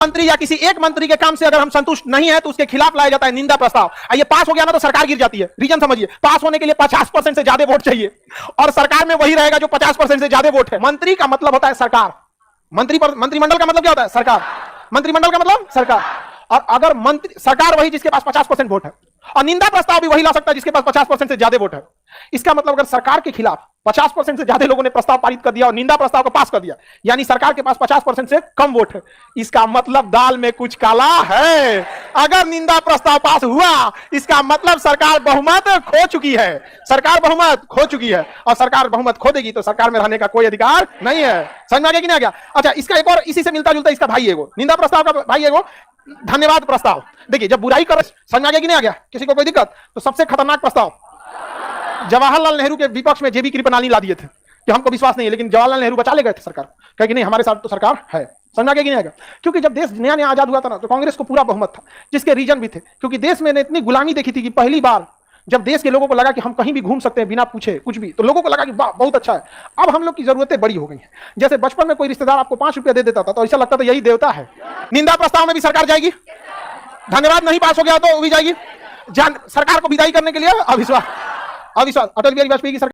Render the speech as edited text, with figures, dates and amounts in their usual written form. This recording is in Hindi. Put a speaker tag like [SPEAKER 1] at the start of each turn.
[SPEAKER 1] मंत्री या किसी एक मंत्री के काम से अगर हम संतुष्ट नहीं है तो उसके खिलाफ लाया जाता है निंदा प्रस्ताव। ये पास हो गया ना तो सरकार गिर जाती है। रीजन समझिए, पास होने के लिए 50% से ज्यादा वोट चाहिए और सरकार में वही रहेगा जो 50% से ज्यादा वोट है। मंत्री का मतलब होता है सरकार, मंत्रिमंडल का मतलब क्या होता है? सरकार। मंत्रिमंडल का मतलब सरकार। और अगर मंत्री सरकार वही जिसके पास 50% वोट है, और निंदा प्रस्ताव भी वही ला सकता है जिसके पास 50% से ज्यादा वोट है। इसका मतलब अगर सरकार के खिलाफ 50% से ज्यादा लोगों ने प्रस्ताव पारित कर दिया और निंदा प्रस्ताव को पास कर दिया, यानी सरकार के पास 50% से कम वोट है। इसका मतलब दाल में कुछ काला है। अगर निंदा प्रस्ताव पास हुआ, इसका मतलब सरकार बहुमत खो चुकी है। सरकार बहुमत खो चुकी है और सरकार बहुमत खो देगी तो सरकार में रहने का कोई अधिकार नहीं है। समझ में आ गया कि नहीं आ गया? अच्छा, इसका एक और इसी से मिलता जुलता इसका भाई एगो निंदा प्रस्ताव का भाई एगो धन्यवाद प्रस्ताव। देखिए, जब बुराई कर, समझ में आ गया कि नहीं आ गया? किसी को कोई दिक्कत? तो सबसे खतरनाक प्रस्ताव जवाहरलाल नेहरू के विपक्ष में जेबी कृपलानी ला दिए थे कि हमको विश्वास नहीं है, लेकिन जवाहरलाल नेहरू बचा ले गए थे सरकार, कहे कि नहीं हमारे साथ तो सरकार है। समझ में आ गया कि नहीं आ गया? क्योंकि जब देश नया नया आजाद हुआ था ना तो कांग्रेस को पूरा बहुमत था, जिसके रीजन भी थे, क्योंकि देश में इतनी गुलामी देखी थी कि पहली बार जब देश के लोगों को लगा कि हम कहीं भी घूम सकते हैं बिना पूछे कुछ भी, तो लोगों को लगा कि वाह बहुत अच्छा है। अब हम लोग की जरूरतें बड़ी हो गई हैं। जैसे बचपन में कोई रिश्तेदार आपको 5 रुपया दे देता था तो ऐसा लगता था यही देवता है। निंदा प्रस्ताव में भी सरकार जाएगी। धन्यवाद नहीं पास हो गया तो भी जाएगी। सरकार को विदाई करने के लिए अविश्वास अटल बिहारी वाजपेयी की सरकार